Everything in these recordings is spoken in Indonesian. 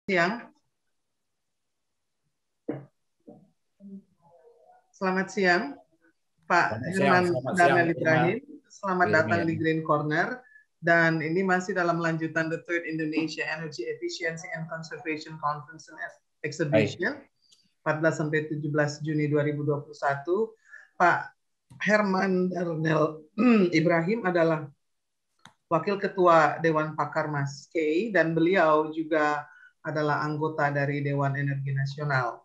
Siang. Selamat siang, Pak Herman Darnel Ibrahim. Selamat datang di Green Corner. Dan ini masih dalam lanjutan The Third Indonesia Energy Efficiency and Conservation Conference and Exhibition 14-17 Juni 2021. Pak Herman Darnel Ibrahim adalah Wakil Ketua Dewan Pakar MASKEI dan beliau juga adalah anggota dari Dewan Energi Nasional.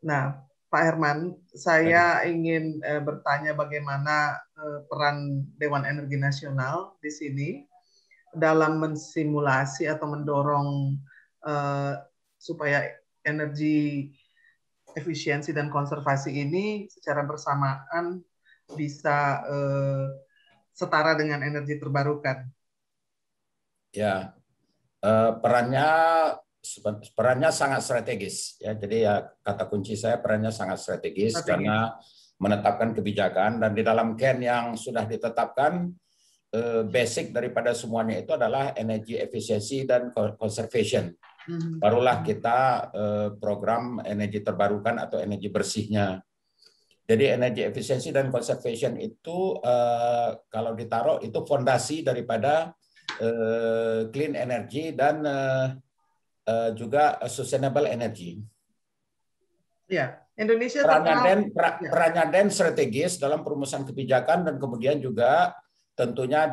Nah, Pak Herman, saya ingin bertanya bagaimana peran Dewan Energi Nasional di sini dalam mensimulasi atau mendorong supaya energi efisiensi dan konservasi ini secara bersamaan bisa setara dengan energi terbarukan. Ya, perannya sangat strategis ya. Jadi ya kata kunci saya perannya sangat strategis karena menetapkan kebijakan, dan di dalam Ken yang sudah ditetapkan basic daripada semuanya itu adalah energy efficiency dan conservation. Barulah kita program energi terbarukan atau energi bersihnya. Jadi energy efficiency dan conservation itu kalau ditaruh itu fondasi daripada clean energy dan juga sustainable energy. Ya, Indonesia perannya dan strategis dalam perumusan kebijakan, dan kemudian juga tentunya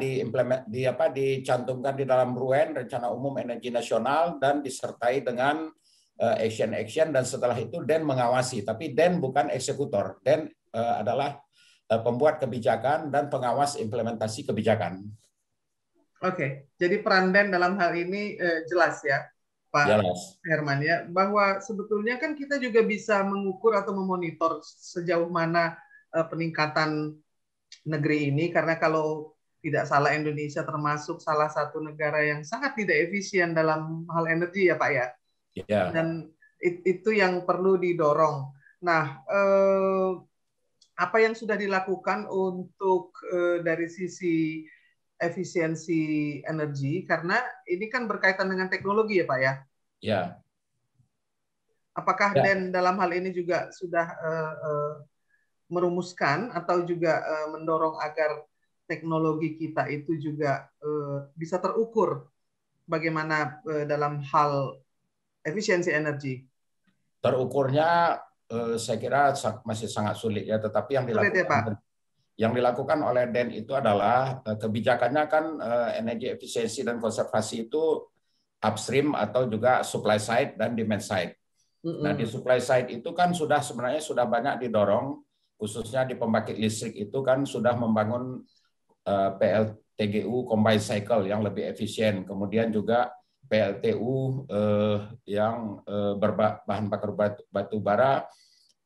dicantumkan di dalam RUEN, Rencana Umum Energi Nasional, dan disertai dengan action, dan setelah itu DEN mengawasi. Tapi DEN bukan eksekutor, DEN adalah pembuat kebijakan dan pengawas implementasi kebijakan. Oke, jadi peran DEN dalam hal ini jelas ya, Pak Herman ya, bahwa sebetulnya kan kita juga bisa mengukur atau memonitor sejauh mana peningkatan negeri ini, karena kalau tidak salah Indonesia termasuk salah satu negara yang sangat tidak efisien dalam hal energi ya Pak ya. Ya. Dan itu yang perlu didorong. Nah, apa yang sudah dilakukan untuk dari sisi efisiensi energi, karena ini kan berkaitan dengan teknologi ya Pak ya? Ya. Apakah DEN dalam hal ini juga sudah merumuskan atau juga mendorong agar teknologi kita itu juga bisa terukur bagaimana dalam hal efisiensi energi? Terukurnya saya kira masih sangat sulit ya, tetapi yang dilakukan oleh DEN itu adalah kebijakannya kan energi efisiensi dan konservasi itu upstream atau juga supply side dan demand side. Nah, di supply side itu kan sebenarnya sudah banyak didorong, khususnya di pembangkit listrik itu kan sudah membangun PLTGU combined cycle yang lebih efisien, kemudian juga PLTU yang berbahan bakar batu bara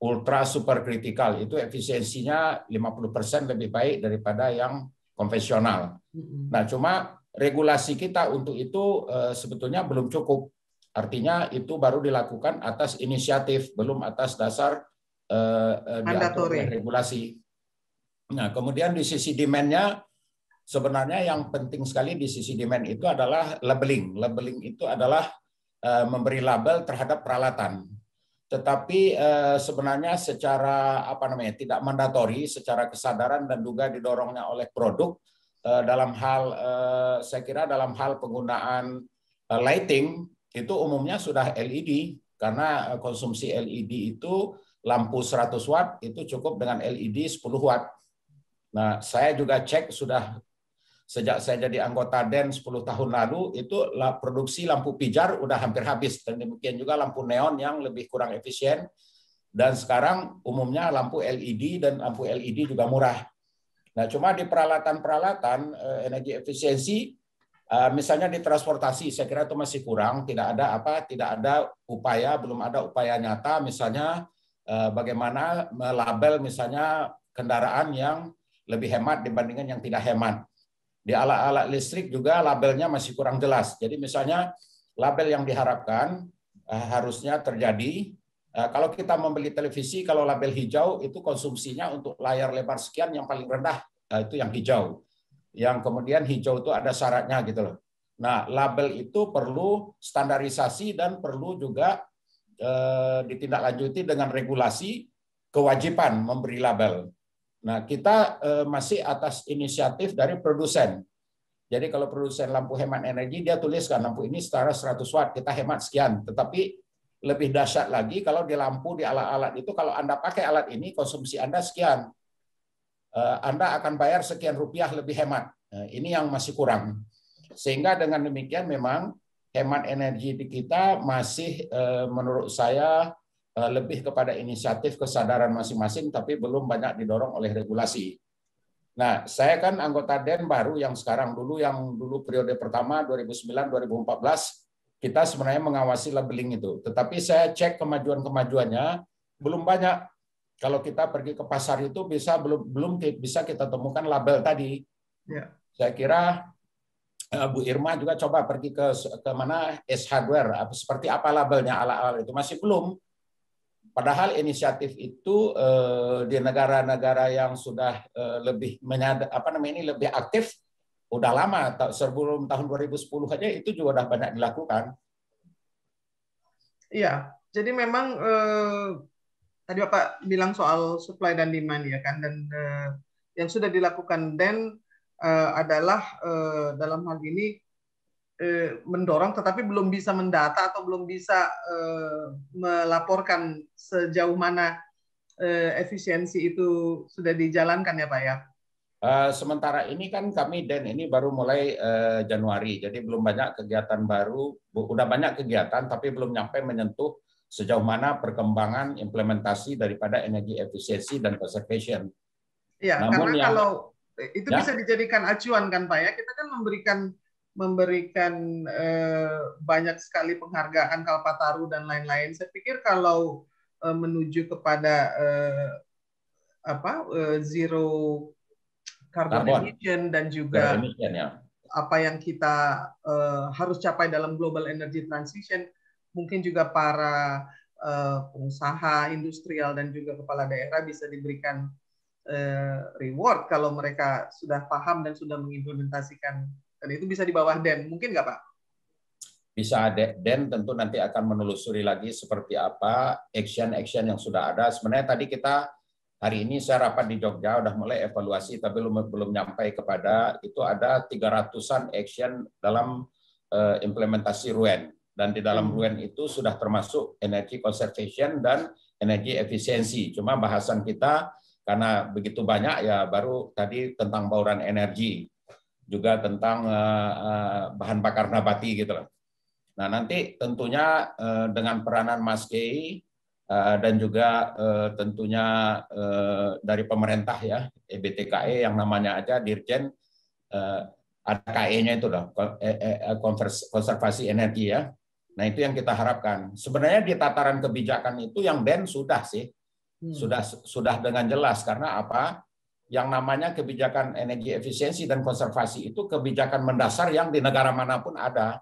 ultra super kritikal, itu efisiensinya 50% lebih baik daripada yang konvensional. Nah, cuma regulasi kita untuk itu sebetulnya belum cukup. Artinya itu baru dilakukan atas inisiatif, belum atas dasar diatur oleh regulasi. Nah, kemudian di sisi demand-nya, sebenarnya yang penting sekali di sisi demand itu adalah labeling. Labeling itu adalah memberi label terhadap peralatan. Tetapi sebenarnya secara tidak mandatori, secara kesadaran dan juga didorongnya oleh produk dalam hal saya kira dalam hal penggunaan lighting itu umumnya sudah LED, karena konsumsi LED itu lampu 100 watt itu cukup dengan LED 10 watt. Nah, saya juga cek sudah sejak saya jadi anggota DEN 10 tahun lalu, itu produksi lampu pijar udah hampir habis, dan demikian juga lampu neon yang lebih kurang efisien, dan sekarang umumnya lampu LED, dan lampu LED juga murah. Nah, cuma di peralatan-peralatan energi efisiensi, misalnya di transportasi, saya kira itu masih kurang, tidak ada upaya, belum ada upaya nyata, misalnya bagaimana melabel misalnya kendaraan yang lebih hemat dibandingkan yang tidak hemat. Di alat-alat listrik juga labelnya masih kurang jelas. Jadi misalnya label yang diharapkan harusnya terjadi, kalau kita membeli televisi, kalau label hijau itu konsumsinya untuk layar lebar sekian, yang paling rendah itu yang hijau. Yang kemudian hijau itu ada syaratnya gitu loh. Nah, label itu perlu standarisasi dan perlu juga ditindaklanjuti dengan regulasi kewajiban memberi label. Nah, kita masih atas inisiatif dari produsen. Jadi kalau produsen lampu hemat energi, dia tuliskan lampu ini setara 100 watt, kita hemat sekian. Tetapi lebih dahsyat lagi kalau di lampu, di alat-alat itu, kalau Anda pakai alat ini, konsumsi Anda sekian. Anda akan bayar sekian rupiah lebih hemat. Ini yang masih kurang. Sehingga dengan demikian memang hemat energi di kita masih menurut saya lebih kepada inisiatif kesadaran masing-masing, tapi belum banyak didorong oleh regulasi. Nah, saya kan anggota DEN baru yang sekarang, yang dulu periode pertama 2009-2014 kita sebenarnya mengawasi labeling itu. Tetapi saya cek kemajuan-kemajuannya belum banyak. Kalau kita pergi ke pasar itu belum bisa kita temukan label tadi. Ya. Saya kira Bu Irma juga coba pergi ke mana S-Hardware, seperti apa labelnya alat-alat itu, masih belum. Padahal inisiatif itu di negara-negara yang sudah lebih lebih aktif udah lama, sebelum tahun 2010 aja itu juga udah banyak dilakukan. Iya, jadi memang tadi Bapak bilang soal supply dan demand ya kan, dan yang sudah dilakukan DEN adalah dalam hal ini mendorong, tetapi belum bisa mendata atau belum bisa melaporkan sejauh mana efisiensi itu sudah dijalankan ya Pak ya. Sementara ini kan kami DEN ini baru mulai Januari, jadi belum banyak kegiatan baru. Udah banyak kegiatan, tapi belum nyampe menyentuh sejauh mana perkembangan implementasi daripada energi efisiensi dan conservation. Iya, karena kalau itu bisa dijadikan acuan kan Pak ya, kita kan memberikan banyak sekali penghargaan Kalpataru dan lain-lain. Saya pikir kalau menuju kepada zero carbon emission dan juga apa yang kita harus capai dalam global energy transition, mungkin juga para pengusaha industrial dan juga kepala daerah bisa diberikan reward kalau mereka sudah paham dan sudah mengimplementasikan, dan itu bisa di bawah DEN, mungkin nggak Pak? Bisa, DEN tentu nanti akan menelusuri lagi seperti apa action yang sudah ada. Sebenarnya tadi kita hari ini saya rapat di Jogja udah mulai evaluasi, tapi belum nyampe kepada itu ada 300-an action dalam implementasi RUEN, dan di dalam RUEN itu sudah termasuk energy conservation dan energi efisiensi. Cuma bahasan kita karena begitu banyak ya, baru tadi tentang bauran energi, juga tentang bahan bakar nabati gitu loh. Nah, nanti tentunya dengan peranan Mas Kei dan juga tentunya dari pemerintah ya, EBTKE yang namanya aja Dirjen, ada KE-nya itu loh, konservasi energi ya. Nah, itu yang kita harapkan. Sebenarnya di tataran kebijakan itu yang DEN sudah sih, sudah dengan jelas, karena apa? Yang namanya kebijakan energi efisiensi dan konservasi itu kebijakan mendasar yang di negara manapun ada.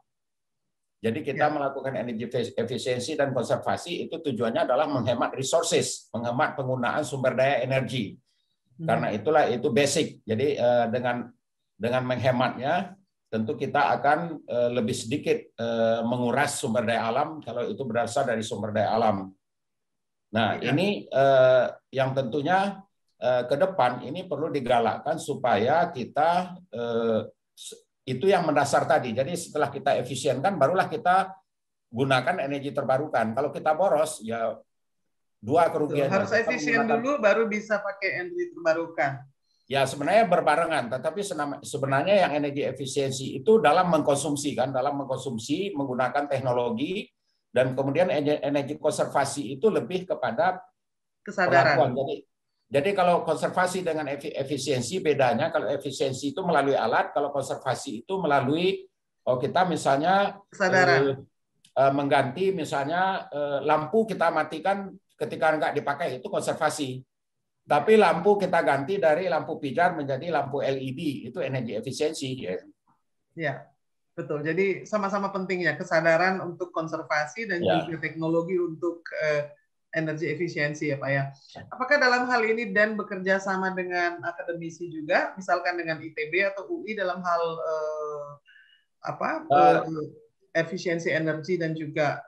Jadi kita melakukan energi efisiensi dan konservasi itu tujuannya adalah menghemat resources, menghemat penggunaan sumber daya energi. Karena itulah itu basic. Jadi dengan menghematnya tentu kita akan lebih sedikit menguras sumber daya alam kalau itu berasal dari sumber daya alam. Nah, ini yang tentunya ke depan ini perlu digalakkan supaya kita itu yang mendasar tadi. Jadi setelah kita efisienkan, barulah kita gunakan energi terbarukan. Kalau kita boros, ya dua kerugian. Harus efisien dulu, baru bisa pakai energi terbarukan. Ya sebenarnya berbarengan, tetapi sebenarnya yang energi efisiensi itu dalam mengkonsumsi kan, dalam mengkonsumsi menggunakan teknologi. Dan kemudian energi konservasi itu lebih kepada kesadaran. Jadi kalau konservasi dengan efisiensi bedanya, kalau efisiensi itu melalui alat, kalau konservasi itu melalui kita misalnya kesadaran. Mengganti misalnya lampu kita matikan ketika nggak dipakai, itu konservasi. Tapi lampu kita ganti dari lampu pijar menjadi lampu LED, itu energi efisiensi. Ya. Betul, jadi sama-sama pentingnya kesadaran untuk konservasi dan juga teknologi untuk energi efisiensi ya Pak ya. Apakah dalam hal ini DEN bekerja sama dengan akademisi juga, misalkan dengan ITB atau UI dalam hal efisiensi energi dan juga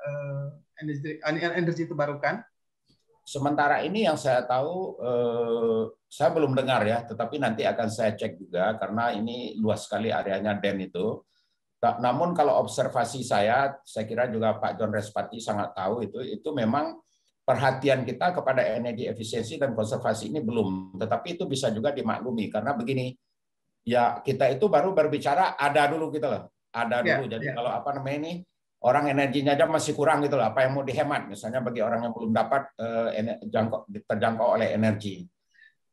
energi terbarukan? Sementara ini yang saya tahu, saya belum dengar ya, tetapi nanti akan saya cek juga karena ini luas sekali areanya DEN itu. Namun kalau observasi saya kira juga Pak John Respati sangat tahu itu memang perhatian kita kepada energi efisiensi dan konservasi ini belum, tetapi itu bisa juga dimaklumi karena begini, ya kita itu baru berbicara ada dulu gitu loh, ada dulu. Jadi kalau apa namanya ini orang energinya aja masih kurang gitu loh, apa yang mau dihemat misalnya bagi orang yang belum dapat terjangkau oleh energi.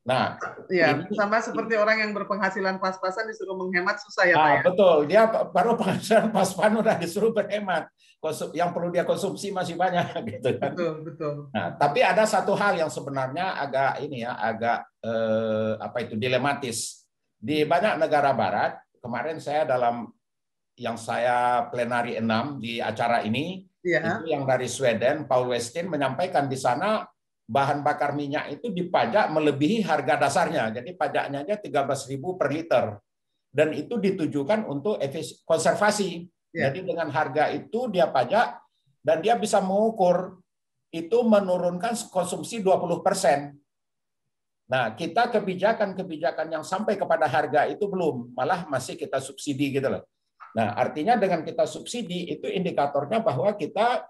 Nah, ya sama seperti orang yang berpenghasilan pas-pasan disuruh menghemat susah ya Pak ya? Betul, dia baru penghasilan pas-pasan udah disuruh berhemat. Yang perlu dia konsumsi masih banyak gitu kan. Betul. Nah, tapi ada satu hal yang sebenarnya agak dilematis. Di banyak negara barat, kemarin saya yang saya plenari 6 di acara ini, itu yang dari Sweden, Paul Westin menyampaikan di sana bahan bakar minyak itu dipajak melebihi harga dasarnya. Jadi pajaknya aja 13.000 per liter. Dan itu ditujukan untuk konservasi. Jadi dengan harga itu dia pajak dan dia bisa mengukur itu menurunkan konsumsi 20%. Nah, kita kebijakan yang sampai kepada harga itu belum, malah masih kita subsidi gitu loh. Nah, artinya dengan kita subsidi itu indikatornya bahwa kita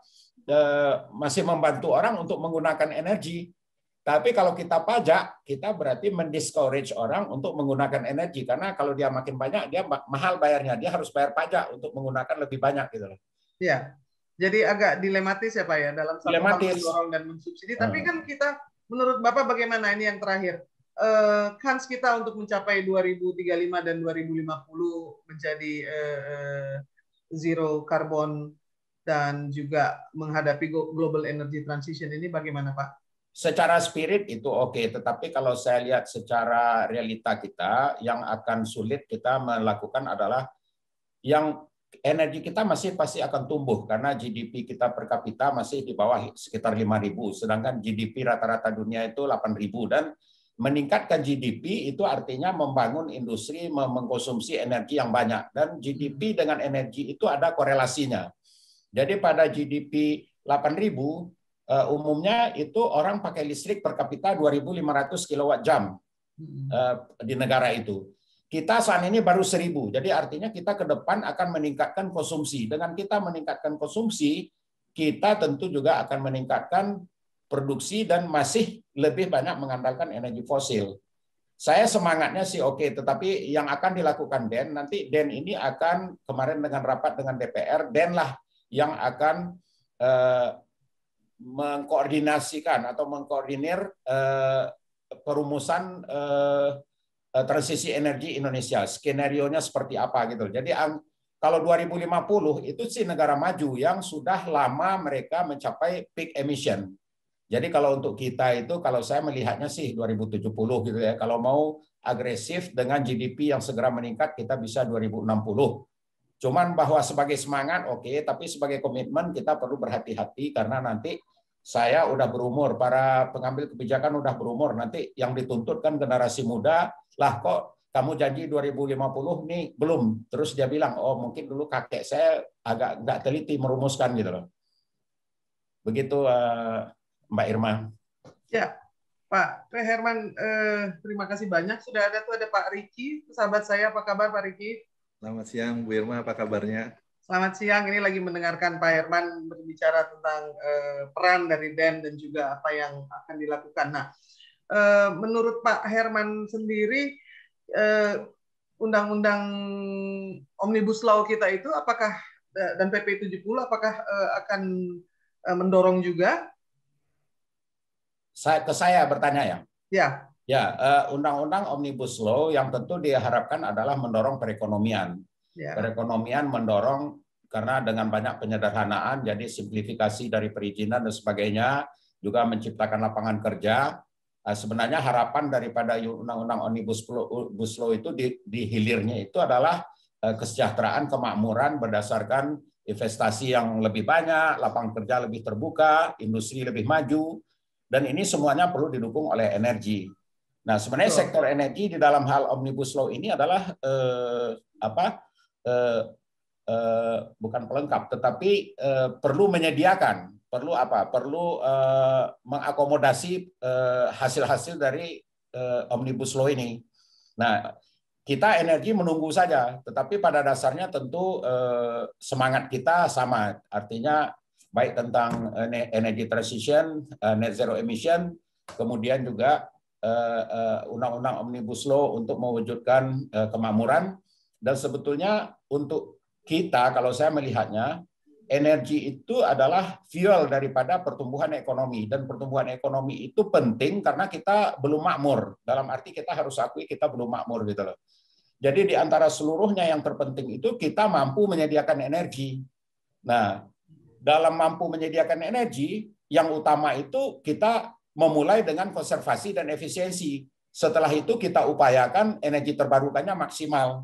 masih membantu orang untuk menggunakan energi. Tapi kalau kita pajak, kita berarti mendiscourage orang untuk menggunakan energi karena kalau dia makin banyak dia mahal bayarnya, dia harus bayar pajak untuk menggunakan lebih banyak gitu loh. Iya. Jadi agak dilematis ya Pak ya dalam satu hal mendorong dan mensubsidi. Tapi kan kita menurut Bapak bagaimana ini yang terakhir? Kans kita untuk mencapai 2035 dan 2050 menjadi zero carbon dan juga menghadapi global energy transition ini bagaimana Pak? Secara spirit itu oke, tetapi kalau saya lihat secara realita kita, yang akan sulit kita melakukan adalah yang energi kita masih pasti akan tumbuh karena GDP kita per kapita masih di bawah sekitar 5.000, sedangkan GDP rata-rata dunia itu 8.000 dan meningkatkan GDP itu artinya membangun industri mengkonsumsi energi yang banyak dan GDP dengan energi itu ada korelasinya. Jadi pada GDP 8.000 umumnya itu orang pakai listrik per kapita 2.500 kWh di negara itu. Kita saat ini baru 1.000, jadi artinya kita ke depan akan meningkatkan konsumsi. Dengan kita meningkatkan konsumsi, kita tentu juga akan meningkatkan produksi dan masih lebih banyak mengandalkan energi fosil. Saya semangatnya sih oke, tetapi yang akan dilakukan DEN, nanti DEN ini akan kemarin dengan rapat dengan DPR, DEN lah yang akan mengkoordinasikan atau mengkoordinir perumusan transisi energi Indonesia. Skenario-nya seperti apa gitu. Jadi kalau 2050 itu sih negara maju yang sudah lama mereka mencapai peak emission. Jadi kalau untuk kita itu kalau saya melihatnya sih 2070 gitu ya. Kalau mau agresif dengan GDP yang segera meningkat kita bisa 2060. Cuman bahwa sebagai semangat oke, tapi sebagai komitmen kita perlu berhati-hati karena nanti saya udah berumur, para pengambil kebijakan udah berumur, nanti yang dituntut kan generasi muda, lah kok kamu janji 2050 nih belum. Terus dia bilang, oh mungkin dulu kakek saya agak nggak teliti merumuskan gitu loh. Begitu Mbak Irma. Ya, Pak Herman, terima kasih banyak. Sudah ada Pak Riki, sahabat saya. Apa kabar Pak Riki? Selamat siang, Bu Irma. Apa kabarnya? Selamat siang. Ini lagi mendengarkan Pak Herman berbicara tentang peran dari DEN dan juga apa yang akan dilakukan. Nah, menurut Pak Herman sendiri, undang-undang Omnibus Law kita itu apakah dan PP 70 apakah akan mendorong juga? Saya bertanya ya. Ya. Ya, undang-undang Omnibus Law yang tentu diharapkan adalah mendorong perekonomian. Ya. Perekonomian mendorong karena dengan banyak penyederhanaan, jadi simplifikasi dari perizinan dan sebagainya, juga menciptakan lapangan kerja. Sebenarnya harapan daripada undang-undang Omnibus Law itu di hilirnya itu adalah kesejahteraan, kemakmuran berdasarkan investasi yang lebih banyak, lapangan kerja lebih terbuka, industri lebih maju, dan ini semuanya perlu didukung oleh energi. Nah, sebenarnya sektor energi di dalam hal Omnibus Law ini adalah bukan pelengkap, tetapi perlu menyediakan, perlu apa? Perlu mengakomodasi hasil-hasil dari Omnibus Law ini. Nah, kita energi menunggu saja, tetapi pada dasarnya tentu semangat kita sama, artinya baik tentang energy transition, net zero emission, kemudian juga undang-undang Omnibus Law untuk mewujudkan kemakmuran. Dan sebetulnya untuk kita, kalau saya melihatnya, energi itu adalah fuel daripada pertumbuhan ekonomi, dan pertumbuhan ekonomi itu penting karena kita belum makmur. Dalam arti kita harus akui kita belum makmur gitu loh. Jadi di antara seluruhnya yang terpenting itu kita mampu menyediakan energi. Nah, dalam mampu menyediakan energi, yang utama itu kita memulai dengan konservasi dan efisiensi. Setelah itu kita upayakan energi terbarukannya maksimal.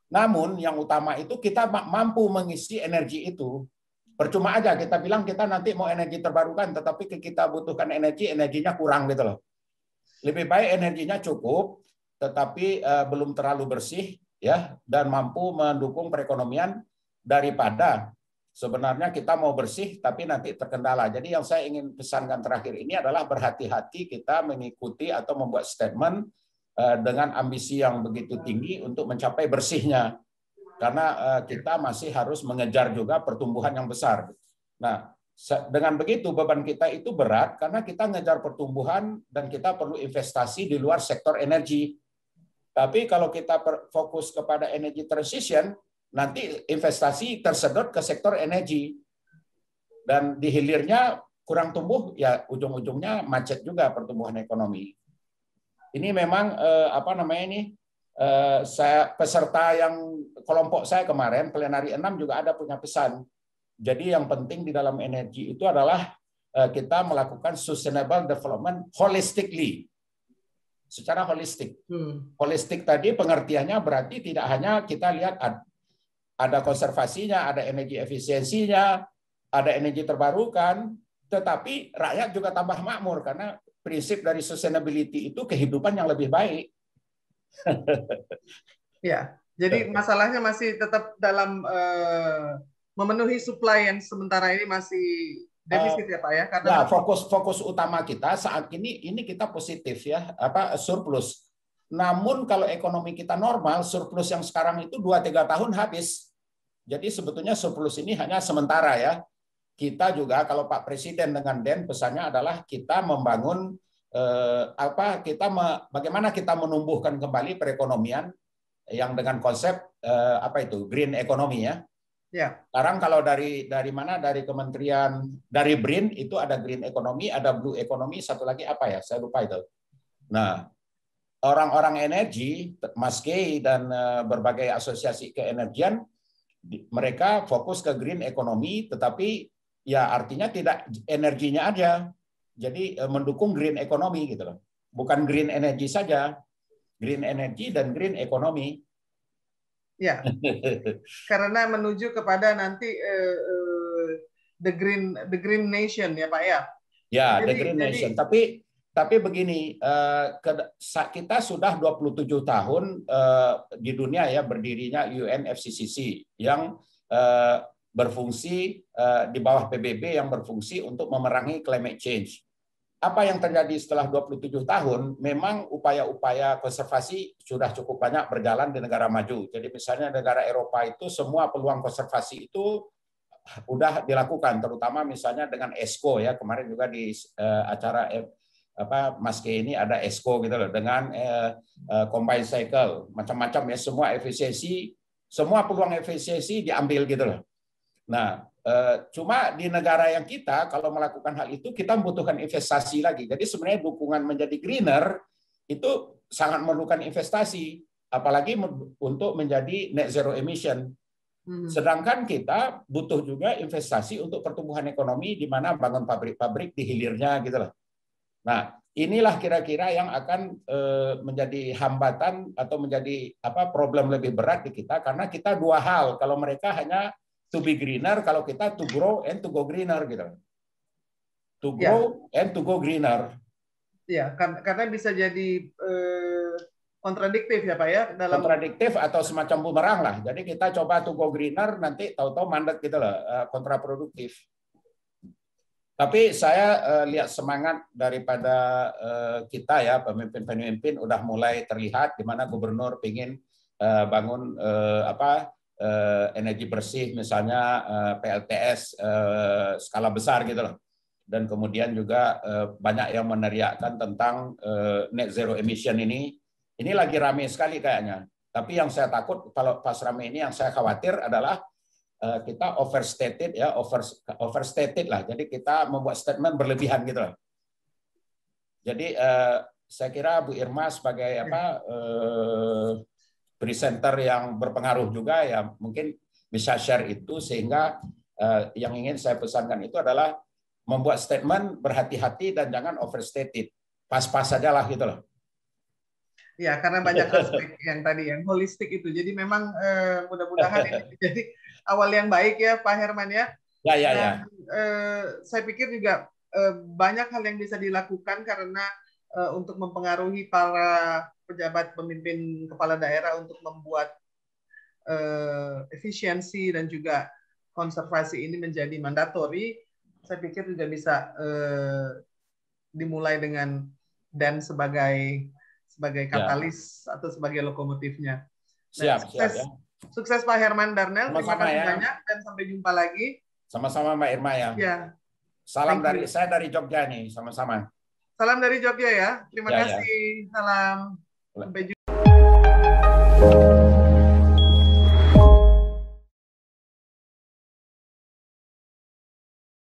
Namun yang utama itu kita mampu mengisi energi itu. Percuma aja kita bilang kita nanti mau energi terbarukan, tetapi kita butuhkan energinya kurang gitu loh. Lebih baik energinya cukup, tetapi belum terlalu bersih ya, dan mampu mendukung perekonomian, daripada sebenarnya kita mau bersih tapi nanti terkendala. Jadi yang saya ingin pesankan terakhir ini adalah berhati-hati kita mengikuti atau membuat statement dengan ambisi yang begitu tinggi untuk mencapai bersihnya, karena kita masih harus mengejar juga pertumbuhan yang besar. Nah, dengan begitu beban kita itu berat karena kita ngejar pertumbuhan dan kita perlu investasi di luar sektor energi. Tapi kalau kita fokus kepada energy transition, nanti investasi tersedot ke sektor energi, dan di hilirnya kurang tumbuh, ya ujung-ujungnya macet juga pertumbuhan ekonomi. Ini memang apa namanya ini, saya peserta yang kelompok saya kemarin plenari 6 juga ada punya pesan. Jadi yang penting di dalam energi itu adalah kita melakukan sustainable development holistically, secara holistik. Holistik tadi pengertiannya berarti tidak hanya kita lihat ada konservasinya, ada energi efisiensinya, ada energi terbarukan, tetapi rakyat juga tambah makmur karena prinsip dari sustainability itu kehidupan yang lebih baik. Ya, jadi masalahnya masih tetap dalam memenuhi supply yang sementara ini masih defisit ya Pak ya. Karena ya, fokus utama kita saat ini kita positif ya, surplus. Namun kalau ekonomi kita normal, surplus yang sekarang itu 2-3 tahun habis. Jadi sebetulnya surplus ini hanya sementara ya. Kita juga kalau Pak Presiden dengan Den pesannya adalah kita membangun bagaimana kita menumbuhkan kembali perekonomian yang dengan konsep green economy ya. Ya. Sekarang kalau dari mana, dari Kementerian, dari BRIN itu ada green economy, ada blue economy, satu lagi apa ya, saya lupa itu. Nah, orang-orang energi, Mas Kay dan berbagai asosiasi keenergian, mereka fokus ke green economy, tetapi ya artinya tidak energinya aja. Jadi mendukung green economy gitu loh. Bukan green energy saja, green energy dan green economy. Ya, karena menuju kepada nanti the green nation ya Pak ya. Ya, the green nation. Tapi begini, kita sudah 27 tahun di dunia ya berdirinya UNFCCC yang berfungsi di bawah PBB yang berfungsi untuk memerangi climate change. Apa yang terjadi setelah 27 tahun, memang upaya-upaya konservasi sudah cukup banyak berjalan di negara maju. Jadi misalnya negara Eropa itu semua peluang konservasi itu udah dilakukan, terutama misalnya dengan ESCO ya, kemarin juga di acara Mas K ini ada ESCO gitu loh, dengan combined cycle, macam-macam ya, semua efisiensi, semua peluang efisiensi diambil gitu loh. Nah, cuma di negara yang kita kalau melakukan hal itu kita membutuhkan investasi lagi. Jadi sebenarnya dukungan menjadi greener itu sangat memerlukan investasi, apalagi untuk menjadi net zero emission. Sedangkan kita butuh juga investasi untuk pertumbuhan ekonomi, di mana bangun pabrik-pabrik di hilirnya gitu loh. Nah, inilah kira-kira yang akan menjadi hambatan atau menjadi problem lebih berat di kita, karena kita dua hal. Kalau mereka hanya to be greener, kalau kita to grow and to go greener gitu. To grow and to go greener. Ya, karena bisa jadi kontradiktif ya Pak ya? Kontradiktif atau semacam bumerang lah. Jadi kita coba to go greener, nanti tahu-tahu mandat gitu loh, kontraproduktif. Tapi saya lihat semangat daripada kita ya, pemimpin-pemimpin udah mulai terlihat di mana gubernur ingin bangun energi bersih, misalnya PLTS skala besar gitu loh. Dan kemudian juga banyak yang meneriakkan tentang net zero emission ini. Ini lagi rame sekali kayaknya. Tapi yang saya takut kalau pas rame ini, yang saya khawatir adalah kita overstated ya, overstated lah. Jadi kita membuat statement berlebihan gitu loh. Jadi saya kira Bu Irma sebagai presenter yang berpengaruh juga ya mungkin bisa share itu, sehingga yang ingin saya pesankan itu adalah membuat statement berhati-hati dan jangan overstated. Pas-pas saja lah gitu loh. Ya, karena banyak aspek yang tadi yang holistik itu. Jadi memang mudah-mudahan ini jadi awal yang baik ya Pak Herman ya. Dan, saya pikir juga banyak hal yang bisa dilakukan karena untuk mempengaruhi para pejabat pemimpin kepala daerah untuk membuat efisiensi dan juga konservasi ini menjadi mandatori. Saya pikir juga bisa dimulai dengan Dan sebagai katalis atau sebagai lokomotifnya. Siap, siap ya. Sukses Pak Herman Darnel. Sama-sama, terima kasih ya. banyak dan sampai jumpa lagi. Sama-sama Mbak Irma ya. Ya. Salam saya dari Jogja nih, sama-sama. Salam dari Jogja ya. Terima kasih. Ya. Salam. Sampai jumpa.